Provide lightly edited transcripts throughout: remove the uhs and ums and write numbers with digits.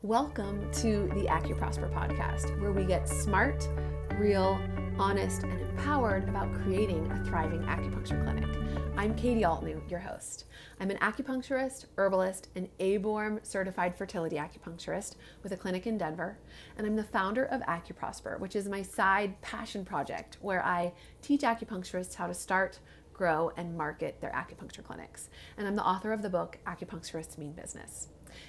Welcome to the AcuProsper podcast, where we get smart, real, honest, and empowered about creating a thriving acupuncture clinic. I'm Katy Altnew, your host. I'm an acupuncturist, herbalist, and ABORM certified fertility acupuncturist with a clinic in Denver, and I'm the founder of AcuProsper, which is my side passion project where I teach acupuncturists how to start, grow, and market their acupuncture clinics. And I'm the author of the book, Acupuncturists Mean Business.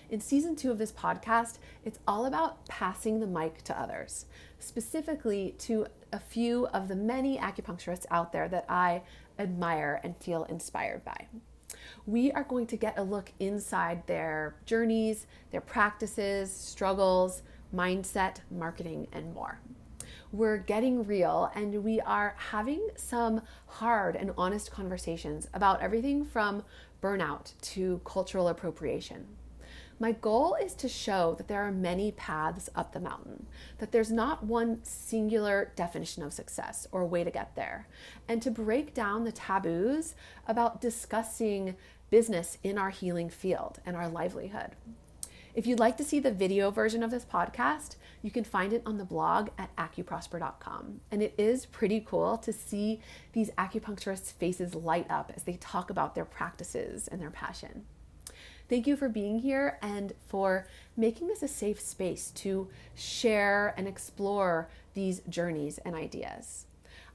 In season 2 of this podcast, it's all about passing the mic to others, specifically to a few of the many acupuncturists out there that I admire and feel inspired by. We are going to get a look inside their journeys, their practices, struggles, mindset, marketing, and more. We're getting real, and we are having some hard and honest conversations about everything from burnout to cultural appropriation. My goal is to show that there are many paths up the mountain, that there's not one singular definition of success or way to get there, and to break down the taboos about discussing business in our healing field and our livelihood. If you'd like to see the video version of this podcast, you can find it on the blog at acuprosper.com. And it is pretty cool to see these acupuncturists' faces light up as they talk about their practices and their passion. Thank you for being here and for making this a safe space to share and explore these journeys and ideas.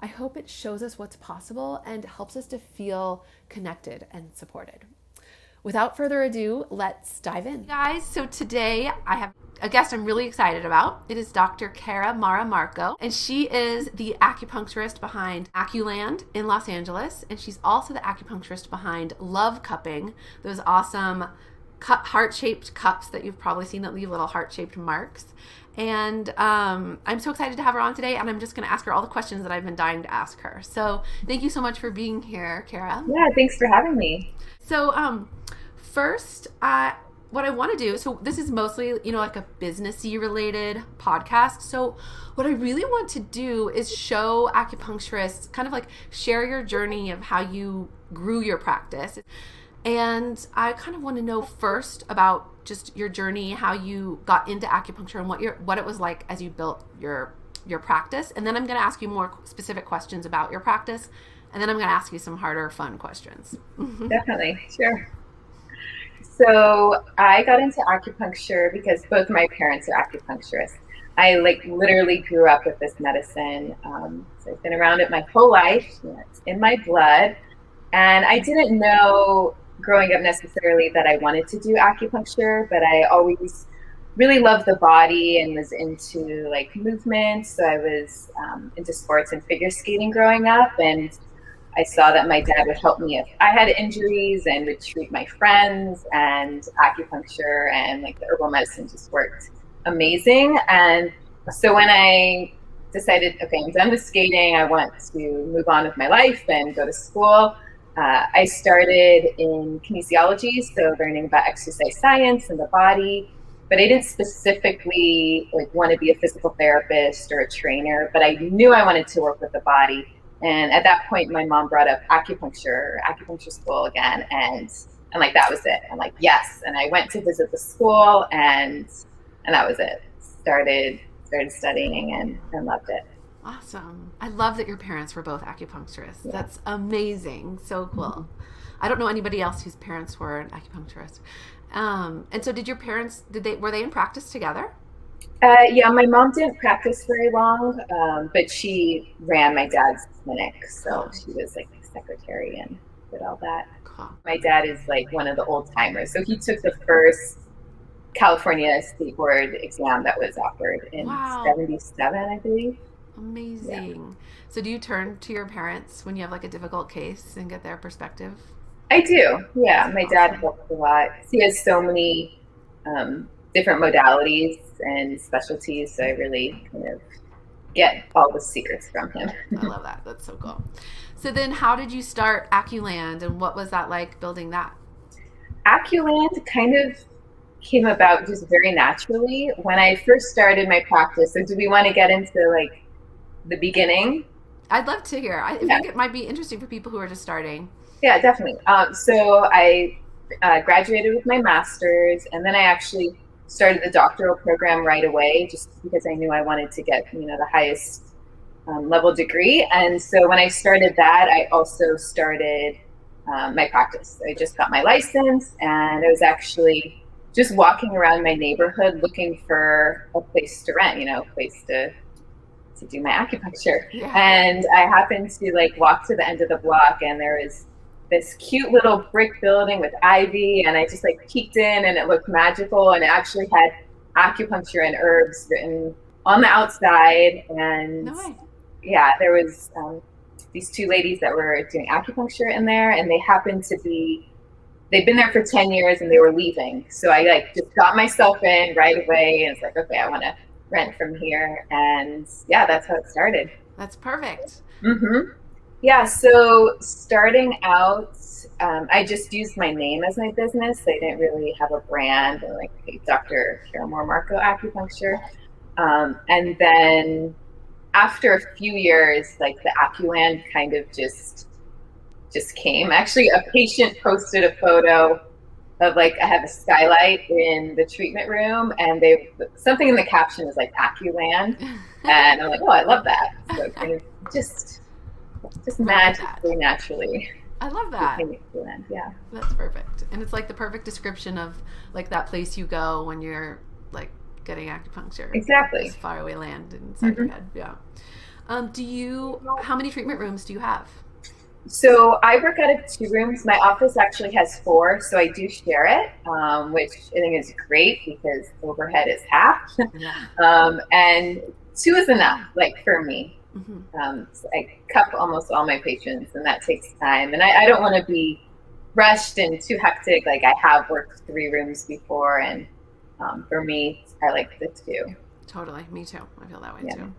I hope it shows us what's possible and helps us to feel connected and supported. Without further ado, let's dive in. Guys, so today I have a guest I'm really excited about. It is Dr. MoraMarco, and she is the acupuncturist behind Aculand in Los Angeles, and she's also the acupuncturist behind Love Cupping, those awesome heart-shaped cups that you've probably seen that leave little heart-shaped marks. And I'm so excited to have her on today, and I'm just going to ask her all the questions that I've been dying to ask her. So thank you so much for being here, Kara. Yeah, thanks for having me. So first, what I want to do, so this is mostly, like a businessy related podcast. So what I really want to do is show acupuncturists, kind of like share your journey of how you grew your practice. And I kind of want to know first about just your journey, how you got into acupuncture and what it was like as you built your practice. And then I'm going to ask you more specific questions about your practice. And then I'm going to ask you some harder, fun questions. Definitely, sure. So I got into acupuncture because both my parents are acupuncturists. I literally grew up with this medicine. So I've been around it my whole life. It's in my blood. And I didn't know growing up necessarily that I wanted to do acupuncture, but I always really loved the body and was into movement. So I was into sports and figure skating growing up. And I saw that my dad would help me if I had injuries and would treat my friends, and acupuncture and the herbal medicine just worked amazing. And so when I decided, okay, I'm done with skating, I want to move on with my life and go to school, I started in kinesiology, so learning about exercise science and the body, but I didn't specifically want to be a physical therapist or a trainer, but I knew I wanted to work with the body. And at that point, my mom brought up acupuncture school again. And that was it. I'm like, yes. And I went to visit the school, and that was it. Started studying and loved it. Awesome. I love that your parents were both acupuncturists. Yeah. That's amazing. So cool. Mm-hmm. I don't know anybody else whose parents were an acupuncturist. And so did your parents, were they in practice together? Yeah, my mom didn't practice very long, but she ran my dad's clinic. So she was the secretary and did all that. Cool. My dad is one of the old timers. So he took the first California State Board exam that was offered in 77, I believe. Amazing. Yeah. So do you turn to your parents when you have a difficult case and get their perspective? I do. Yeah, my dad helps a lot. He has so many different modalities and specialties, so I really kind of get all the secrets from him. I love that. That's so cool. So then how did you start Aculand, and what was that like building that? Aculand kind of came about just very naturally when I first started my practice. So do we want to get into the beginning? I'd love to hear. I think it might be interesting for people who are just starting. Yeah, definitely. So I graduated with my master's, and then I actually started the doctoral program right away, just because I knew I wanted to get, the highest level degree. And so when I started that, I also started my practice. I just got my license, and I was actually just walking around my neighborhood looking for a place to rent, a place to do my acupuncture. Yeah. And I happened to walk to the end of the block, and there was this cute little brick building with ivy, and I just peeked in, and it looked magical, and it actually had acupuncture and herbs written on the outside. And No way. yeah, there was these two ladies that were doing acupuncture in there, and they'd been there for 10 years, and they were leaving. So I just got myself in right away, and it's okay, I want to rent from here. And yeah, that's how it started. That's perfect. Mm-hmm. Yeah, so starting out, I just used my name as my business. I didn't really have a brand, or Dr. MoraMarco Acupuncture. And then after a few years, the Aculand kind of just came. Actually, a patient posted a photo of I have a skylight in the treatment room, and something in the caption was Aculand, and I'm oh, I love that. So kind of just magically, naturally. I love that. Aculand, yeah. That's perfect. And it's the perfect description of that place you go when you're getting acupuncture. Exactly. This faraway land inside your head. Yeah. How many treatment rooms do you have? So I work out of 2 rooms. My office actually has 4, so I do share it, which I think is great because overhead is half. Yeah. And 2 is enough, for me. Mm-hmm. So I cup almost all my patients, and that takes time. And I don't want to be rushed and too hectic. I have worked 3 rooms before, and for me, I like the 2. Totally. Me too. I feel that way Yeah. too.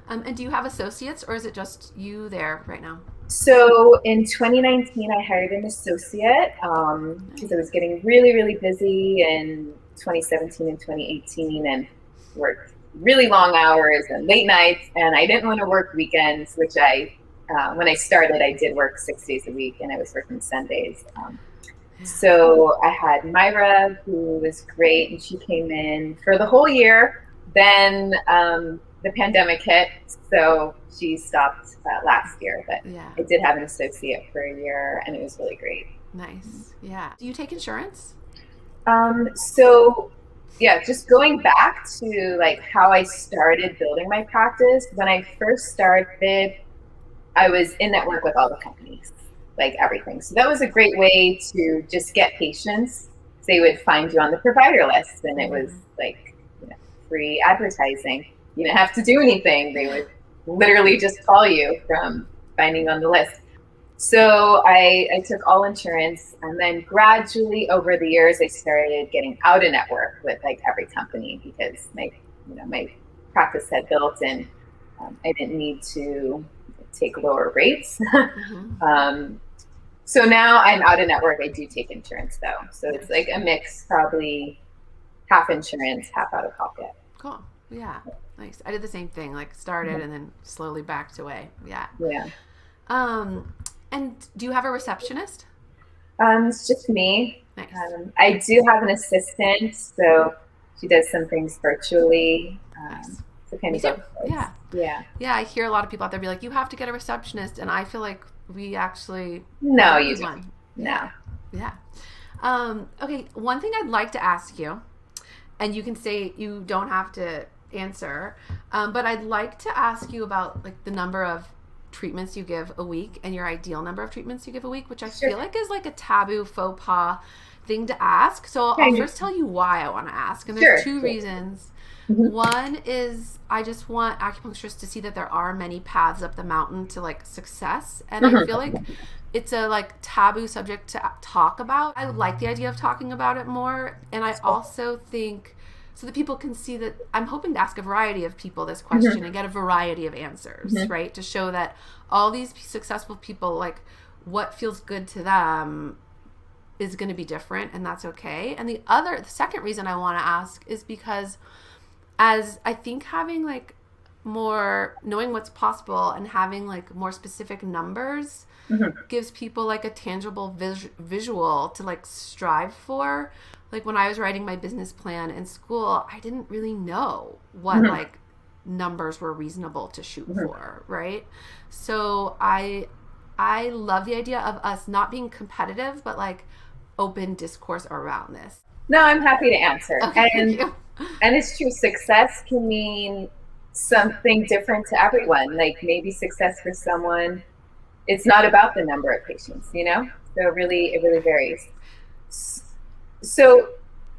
And do you have associates, or is it just you there right now? So in 2019, I hired an associate because I was getting really, really busy in 2017 and 2018, and worked really long hours and late nights, and I didn't want to work weekends, which when I started, I did work 6 days a week, and I was working Sundays. So I had Myra, who was great, and she came in for the whole year. Then the pandemic hit, so she stopped last year. But yeah. I did have an associate for a year, and it was really great. Nice. Yeah. Do you take insurance? So yeah, just going back to how I started building my practice. When I first started, I was in network with all the companies, everything. So that was a great way to just get patients. They would find you on the provider list, and it was free advertising. You didn't have to do anything. They would literally just call you from finding you on the list. So I took all insurance, and then gradually over the years, I started getting out of network with every company, because my practice had built, and I didn't need to take lower rates. Mm-hmm. So now I'm out of network. I do take insurance though. So it's a mix, probably half insurance, half out of pocket. Cool. Yeah. Nice. I did the same thing, started and then slowly backed away. Yeah. Yeah. And do you have a receptionist? It's just me. Nice. I do have an assistant, so she does some things virtually. Nice. So kind of both ways. Yeah. Yeah. Yeah. I hear a lot of people out there be you have to get a receptionist, and I feel like we actually no, you don't. No. Yeah. Okay. One thing I'd like to ask you, and you can say you don't have to answer, but I'd like to ask you about the number of treatments you give a week and your ideal number of treatments you give a week, which I feel like is a taboo faux pas thing to ask. So I'll first tell you why I want to ask, and there's 2 reasons. Mm-hmm. One is I just want acupuncturists to see that there are many paths up the mountain to success, and I feel like it's a taboo subject to talk about. I like the idea of talking about it more, and I also think so that people can see that I'm hoping to ask a variety of people this question and get a variety of answers, right? To show that all these successful people, what feels good to them is going to be different, and that's okay. And the second reason I want to ask is because as I think having more knowing what's possible and having more specific numbers gives people like a tangible visual to like strive for. Like when I was writing my business plan in school, I didn't really know what like numbers were reasonable to shoot for, right? So I love the idea of us not being competitive, but like open discourse around this. No, I'm happy to answer. Okay, And thank you. and it's true, success can mean something different to everyone. Like maybe success for someone, it's not about the number of patients, you know? So it really varies. So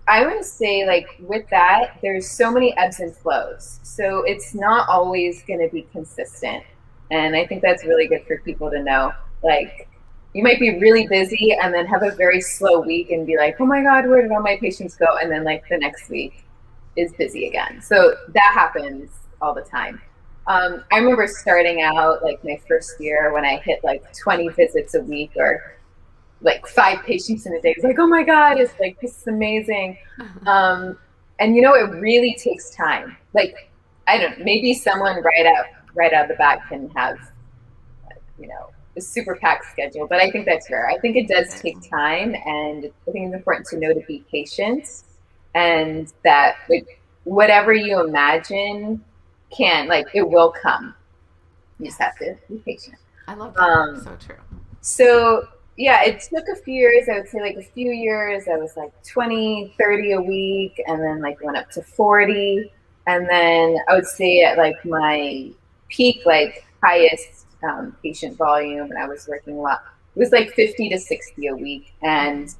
I want to say, like, with that, there's so many ebbs and flows. So it's not always going to be consistent. And I think that's really good for people to know. Like, you might be really busy and then have a very slow week and be like, oh my God, where did all my patients go? And then, like, the next week is busy again. So that happens all the time. I remember starting out, like, my first year when I hit like 20 visits a week or like 5 patients in a day. It's like, oh my God, it's like, this is amazing. And you know, it really takes time. Like, I don't, maybe someone right out of the bat can have, you know, a super packed schedule, but I think that's rare. I think it does take time, and I think it's important to know to be patient, and that like whatever you imagine like it will come. You just have to be patient. I love that. So true. So yeah, it took a few years. I would say like a few years. I was like 20, 30 a week, and then like went up to 40. And then I would say at like my peak, like highest patient volume, and I was working a lot, it was like 50 to 60 a week. And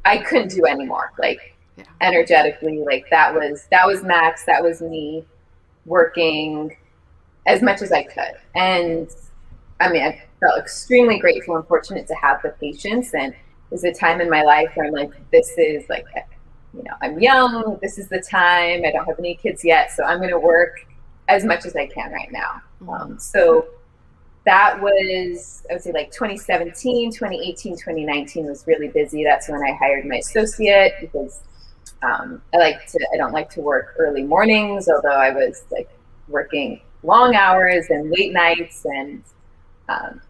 I couldn't do any more. Like energetically, like that was max. That was me working as much as I could. And I mean, I felt extremely grateful and fortunate to have the patients. And there's a time in my life where I'm like, this is like, you know, I'm young. This is the time. I don't have any kids yet. So I'm going to work as much as I can right now. So that was, I would say like 2017, 2018, 2019 was really busy. That's when I hired my associate because I don't like to work early mornings, although I was like working long hours and late nights, and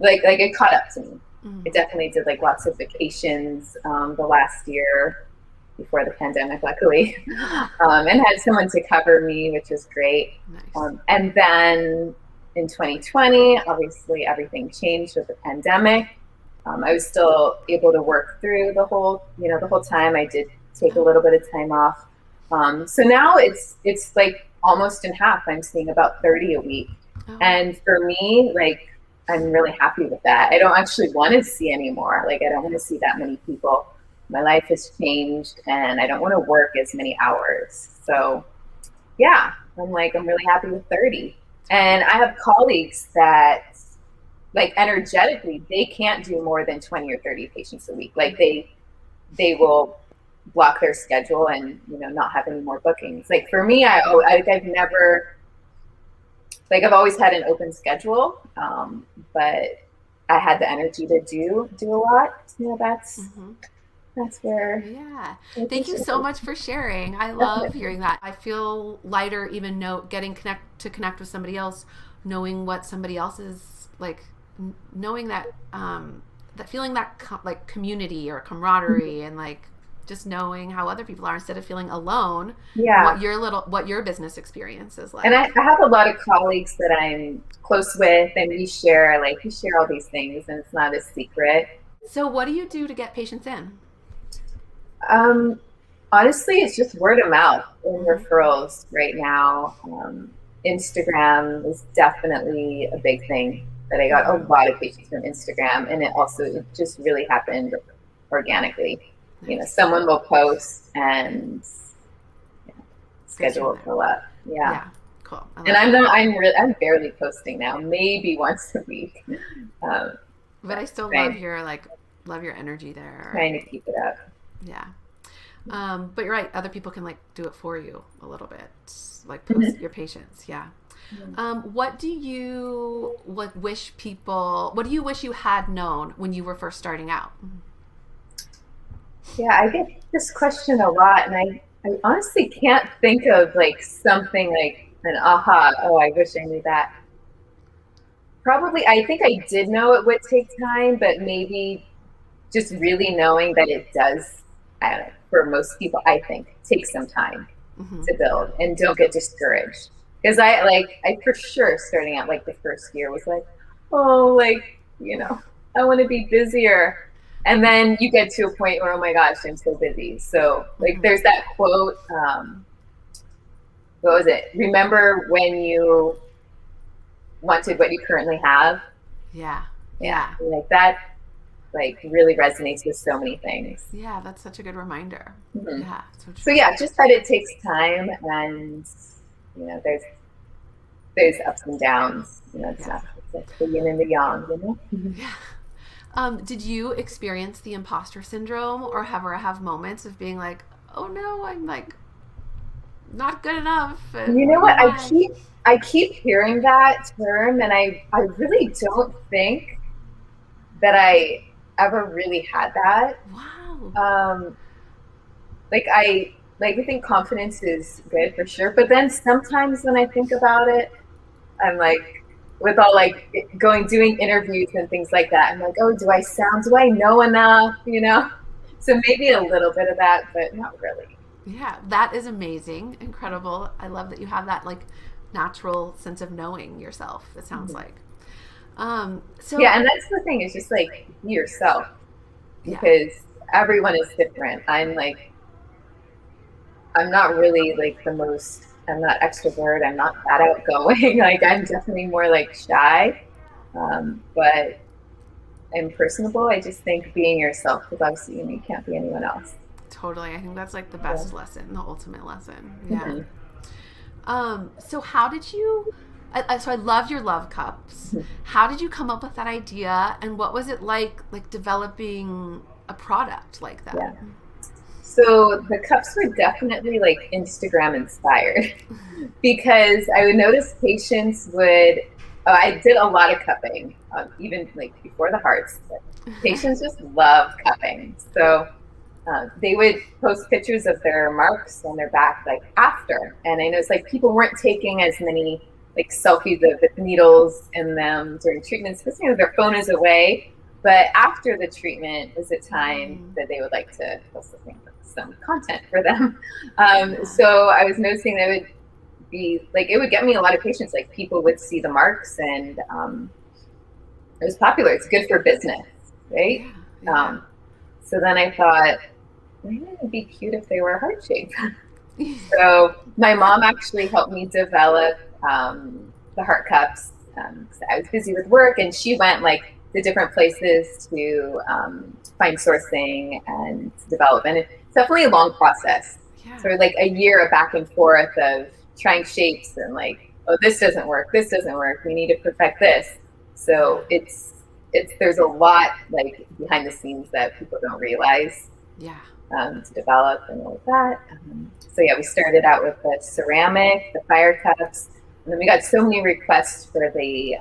like it caught up to me. I definitely did like lots of vacations the last year before the pandemic, luckily, and had someone to cover me, which was great. Nice. And then in 2020, obviously everything changed with the pandemic. I was still able to work through the whole time. I did take a little bit of time off. So now it's like almost in half. I'm seeing about 30 a week. And for me, like, I'm really happy with that. I don't actually want to see anymore. Like, I don't want to see that many people. My life has changed and I don't want to work as many hours. So yeah, I'm really happy with 30. And I have colleagues that, like, energetically, they can't do more than 20 or 30 patients a week. Like, they will block their schedule and, you know, not have any more bookings. Like, for me, I've always had an open schedule, but I had the energy to do a lot. You know, that's where. Yeah. Thank you so much for sharing. I love hearing that. I feel lighter even getting to connect with somebody else, knowing what somebody else is like, knowing that that feeling that like community or camaraderie, and like just knowing how other people are instead of feeling alone. Yeah. What your business experience is like. And I have a lot of colleagues that I'm close with, and we share all these things, and it's not a secret. So what do you do to get patients in? Honestly, it's just word of mouth and referrals right now. Instagram is definitely a big thing that I got a lot of patients from Instagram, and it just really happened organically. Nice. You know, someone will post and schedule will fill up. Yeah. Cool. And I'm barely posting now, maybe once a week. But I still love your energy there. Trying to keep it up. Yeah. But you're right. Other people can like do it for you a little bit, like post your patients. Yeah. What do you wish you had known when you were first starting out? Yeah, I get this question a lot, and I honestly can't think of like something like an aha. Oh, I wish I knew that. probably, I think I did know it would take time, but maybe just really knowing that it does, I don't know, for most people, I think, take some time to build, and don't get discouraged. Because I for sure starting out like the first year was like, oh, like, I want to be busier. And then you get to a point where, oh my gosh, I'm so busy. So like there's that quote, what was it? Remember when you wanted what you currently have? Yeah. Like that, like really resonates with so many things. Yeah, that's such a good reminder. Yeah. So yeah, just that it takes time, and there's ups and downs. It's not it's the yin and the yang. Yeah. Did you experience the imposter syndrome, or have moments of being like, oh no, I'm like not good enough? You know what? I keep hearing that term, and I really don't think that I ever really had that. Wow. I think confidence is good for sure, but then sometimes when I think about it, I'm like, with all like doing interviews and things like that, I'm like, oh, do I know enough? So maybe a little bit of that, but not really. Yeah, that is amazing, incredible. I love that you have that like natural sense of knowing yourself. It sounds like. So yeah, and that's the thing, is just like be yourself, because everyone is different. I'm not really like I'm not extrovert. I'm not that outgoing. Like I'm definitely more like shy, but I'm personable. I just think being yourself, because obviously you can't be anyone else. Totally, I think that's like the best lesson, the ultimate lesson. Yeah. So how did you? So I love your love cups. How did you come up with that idea, and what was it like developing a product like that? Yeah. So the cups were definitely like Instagram inspired, because I would notice patients I did a lot of cupping, even like before the hearts. Patients just love cupping. So they would post pictures of their marks on their back like after. And I noticed like people weren't taking as many like selfies of the needles in them during treatments, because their phone is away. But after the treatment is a time that they would like to post some content for them. So I was noticing that it would be like, it would get me a lot of patients. Like people would see the marks, and it was popular. It's good for business, right? So then I thought, maybe it would be cute if they were heart shaped. So my mom actually helped me develop the heart cups. I was busy with work, and she went like the different places to find sourcing and develop. And it's definitely a long process. So like a year of back and forth of trying shapes and like, oh, this doesn't work. We need to perfect this. So there's a lot like behind the scenes that people don't realize. To develop and all of that. So yeah, we started out with the ceramic, the fire cups, and then we got so many requests for the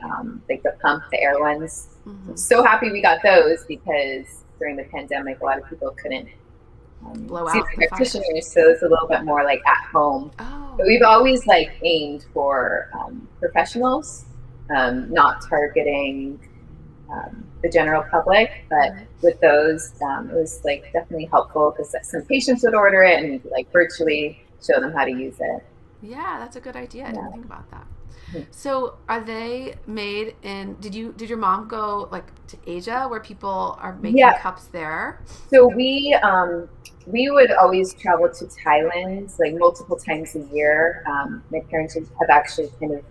like the pump, the air ones. I'm so happy we got those, because during the pandemic, a lot of people couldn't blow see out the practitioners, so it's a little bit more like at home. But we've always like aimed for professionals, not targeting the general public, but with those, it was like definitely helpful, because some patients would order it and like virtually show them how to use it. Yeah, that's a good idea. I didn't think about that. So are they made in, did your mom go like to Asia where people are making cups there? So we would always travel to Thailand like multiple times a year. My parents have actually kind of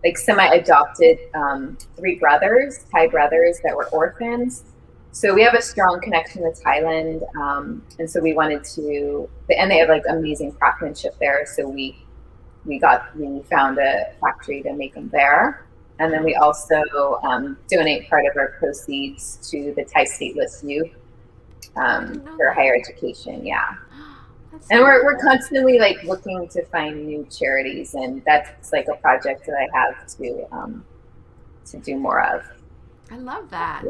like semi-adopted 3 brothers, Thai brothers that were orphans. So we have a strong connection with Thailand. And so we wanted to, and they have like amazing craftsmanship there. So we found a factory to make them there. And then we also donate part of our proceeds to the Thai stateless youth for higher education. Yeah. And we're constantly like looking to find new charities, and that's like a project that I have to do more of. I love that.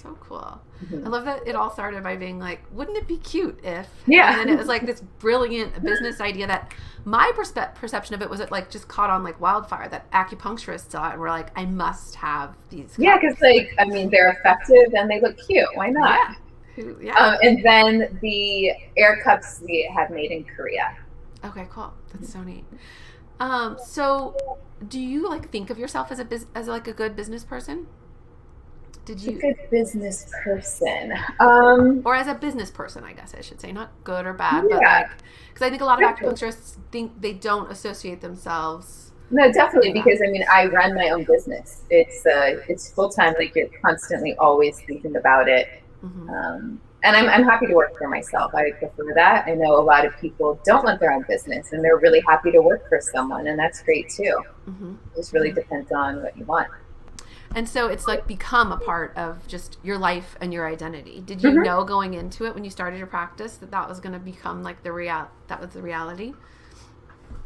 So cool. Mm-hmm. I love that it all started by being like, wouldn't it be cute if? Yeah. And then it was like this brilliant business idea that my perception of it was it like just caught on like wildfire, that acupuncturists saw it and were like, I must have these cups. Yeah, because like, I mean, they're effective and they look cute. Why not? Yeah. And then the air cups we had made in Korea. Okay, cool. That's so neat. So do you like think of yourself as as like a good business person? Did you? A good business person. Or as a business person, I guess I should say, not good or bad, Yeah. but like, because I think a lot of acupuncturists think they don't associate themselves. No, definitely, because I mean, I run my own business. It's full time. Like you're constantly always thinking about it. Mm-hmm. And I'm happy to work for myself. I prefer that. I know a lot of people don't want their own business, and they're really happy to work for someone, and that's great too. Mm-hmm. It just really depends on what you want. And so it's like become a part of just your life and your identity. Did you know going into it when you started your practice that was going to become like that was the reality?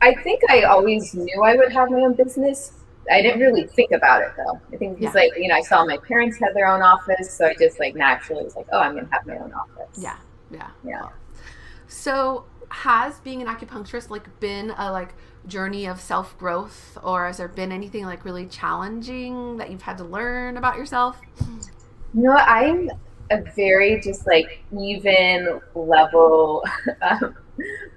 I think I always knew I would have my own business. I didn't really think about it though. I think it's like, I saw my parents had their own office, so I just like naturally was like, oh, I'm going to have my own office. Yeah. Cool. So has being an acupuncturist like been a like journey of self-growth, or has there been anything like really challenging that you've had to learn about yourself? I'm a very just like even level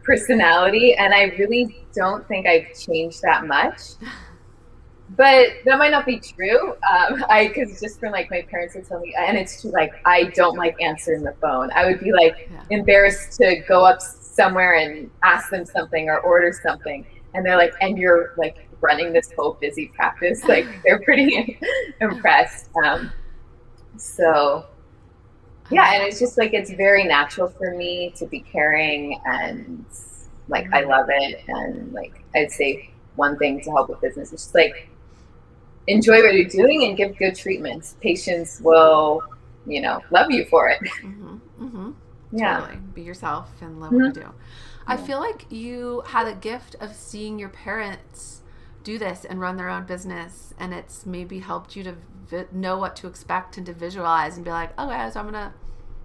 personality, and I really don't think I've changed that much. But that might not be true. Because just from like my parents would tell me, and it's true, like I don't like answering the phone. I would be like embarrassed to go up somewhere and ask them something or order something, and they're like, "And you're like running this whole busy practice?" Like they're pretty impressed. So yeah, and it's just like it's very natural for me to be caring, and like I love it. And like I'd say one thing to help with business is just like enjoy what you're doing and give good treatments. Patients will, love you for it. Mm-hmm. Mm-hmm. Yeah. Totally. Be yourself and love what you do. I feel like you had a gift of seeing your parents do this and run their own business, and it's maybe helped you to know what to expect and to visualize and be like, okay, so I'm going to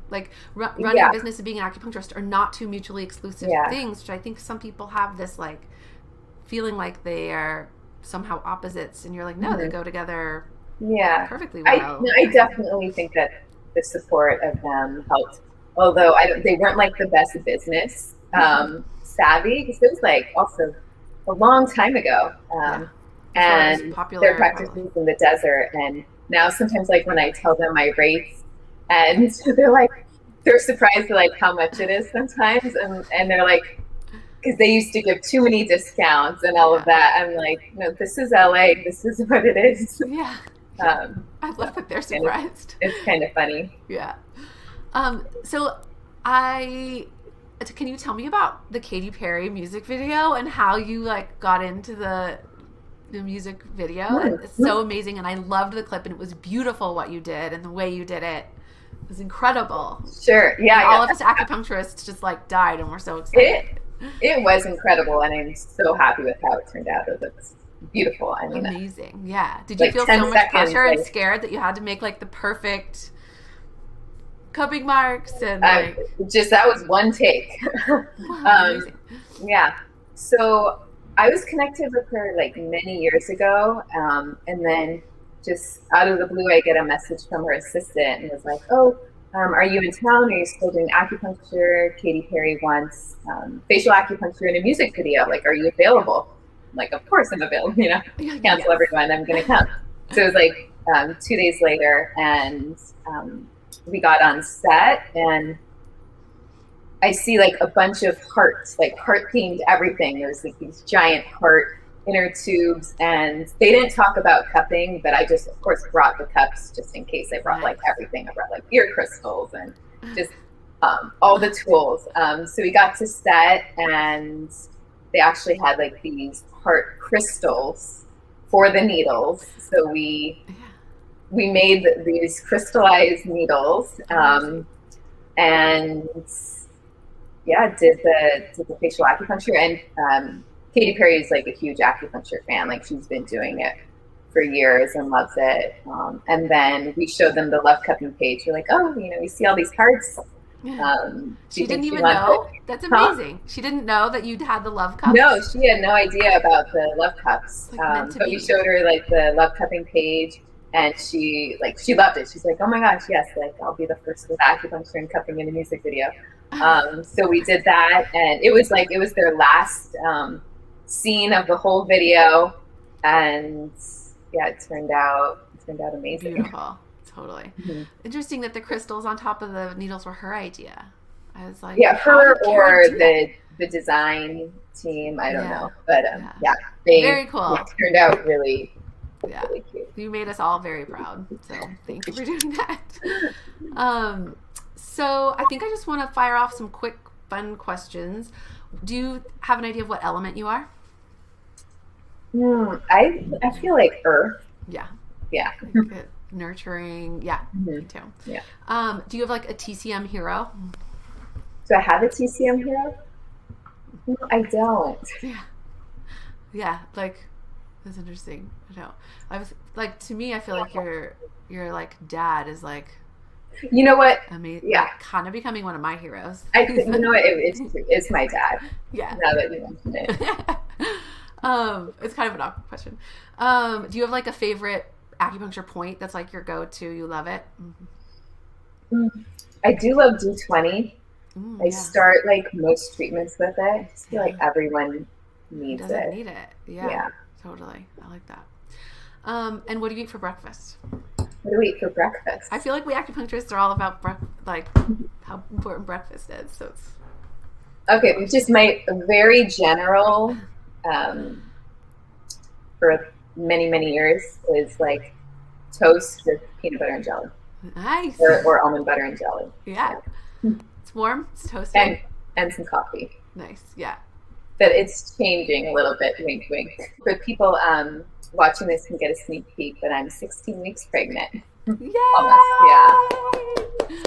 like running a business and being an acupuncturist are not two mutually exclusive things, which I think some people have this like feeling like they are somehow opposites, and you're like, no, they go together perfectly well. I definitely think that the support of them helped, although they weren't like the best business savvy, because it was like also a long time ago, and their practice was in the desert, and now sometimes like when I tell them my rates, and they're surprised at like how much it is sometimes, and they're like, because they used to give too many discounts and all of that. I'm like, no, this is LA. This is what it is. Yeah. I love that they're surprised. It's kind of funny. Yeah. So can you tell me about the Katy Perry music video and how you like got into the music video? It's so amazing, and I loved the clip, and it was beautiful what you did, and the way you did it was incredible. Sure. Yeah. And all of us acupuncturists just like died, and we're so excited. It was incredible, and I'm so happy with how it turned out. It looks beautiful. I mean, amazing. Yeah. Did you feel so much pressure and scared that you had to make like the perfect cupping marks and like... that was one take. Wow, yeah. So I was connected with her like many years ago, and then just out of the blue, I get a message from her assistant and was like, "Oh, are you in town? Are you still doing acupuncture? Katy Perry wants facial acupuncture in a music video. Like, are you available?" I'm like, of course I'm available. Cancel everyone. I'm going to come. So it was like 2 days later, and we got on set, and I see like a bunch of hearts, like heart themed everything. There's like these giant heart inner tubes, and they didn't talk about cupping, but I just of course brought the cups just in case. I brought like everything. I brought like ear crystals and just all the tools. So we got to set, and they actually had like these heart crystals for the needles. So we made these crystallized needles, and did the facial acupuncture. And Katy Perry is like a huge acupuncture fan. Like she's been doing it for years and loves it. And then we showed them the love cupping page. We're like, oh, we see all these hearts. She didn't even know? That's amazing. She didn't know that you'd had the love cups? No, she had no idea about the love cups. But we showed her like the love cupping page, and she loved it. She's like, oh my gosh, yes, like I'll be the first with acupuncture and cupping in a music video. So we did that, and it was their last scene of the whole video, and yeah, it turned out amazing. Beautiful. Totally. Mm-hmm. Interesting that the crystals on top of the needles were her idea. I was like, yeah, her or the design team. I don't know, but they very cool. It turned out really cute. You made us all very proud. So thank you for doing that. So I think I just want to fire off some quick, fun questions. Do you have an idea of what element you are? I feel like earth. Yeah. Yeah. Nurturing. Yeah. Mm-hmm. Me too. Yeah. Do you have like a TCM hero? Do I have a TCM hero? No, I don't. Yeah. Yeah. Like, that's interesting. I know. I was like, to me, I feel like your like dad is like, you know what? Amazing. Yeah. Like, kind of becoming one of my heroes. I think, you know what? It's my dad. Yeah. Now that you mention it. It's kind of an awkward question. Do you have like a favorite acupuncture point that's like your go-to? You love it? Mm-hmm. I do love D20. I start like most treatments with it. I just feel like everyone needs it. Doesn't need it. Yeah. Totally. I like that. And what do you eat for breakfast? What do we eat for breakfast? I feel like we acupuncturists are all about like how important breakfast is. So it's okay. Just my very general for many years is like toast with peanut butter and jelly. Nice. Or almond butter and jelly. Yeah. It's warm. It's toasted. And some coffee. Nice. Yeah. But it's changing a little bit. Wink, wink. For people watching this can get a sneak peek, but I'm 16 weeks pregnant. Yay! Almost, yeah.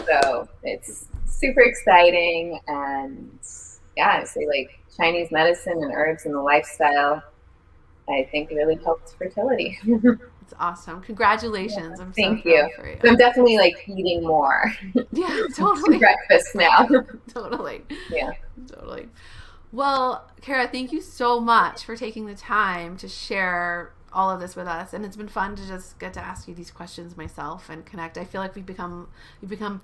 So it's super exciting, and I say like Chinese medicine and herbs and the lifestyle, I think really helped fertility. It's awesome. Congratulations. Yeah, I'm thank so you. proud for you. So I'm definitely like eating more. Yeah, totally. Breakfast now. Totally. Yeah. Totally. Well, Kara, thank you so much for taking the time to share all of this with us, and it's been fun to just get to ask you these questions myself and connect. I feel like we've become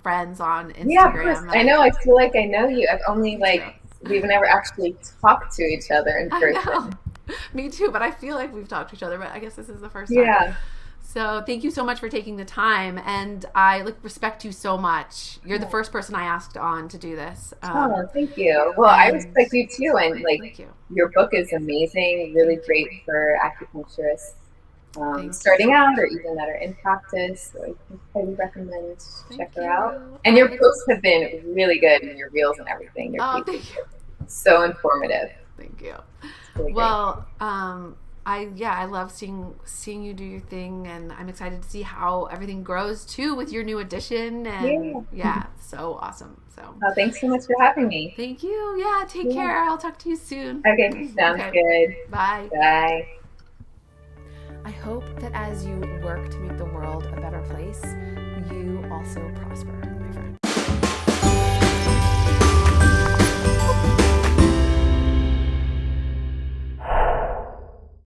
friends on Instagram. Yeah, of course. I know. I feel like I know you. I've only we've never actually talked to each other in person. I know. Me too, but I feel like we've talked to each other, but I guess this is the first time. Yeah. So thank you so much for taking the time, and I respect you so much. You're the first person I asked on to do this. Thank you. Well, I respect you too, and thank you. Your book is amazing, really great for acupuncturists starting out or even that are in practice. So I highly recommend check her out. And your posts have been really good, and your reels and everything. Thank you. So informative. Thank you. Really well, I love seeing you do your thing, and I'm excited to see how everything grows too with your new edition. And so awesome. So thanks so much for having me. Thank you. Yeah, take care. I'll talk to you soon. Okay, sounds good. Bye. Bye. I hope that as you work to make the world a better place, you also prosper.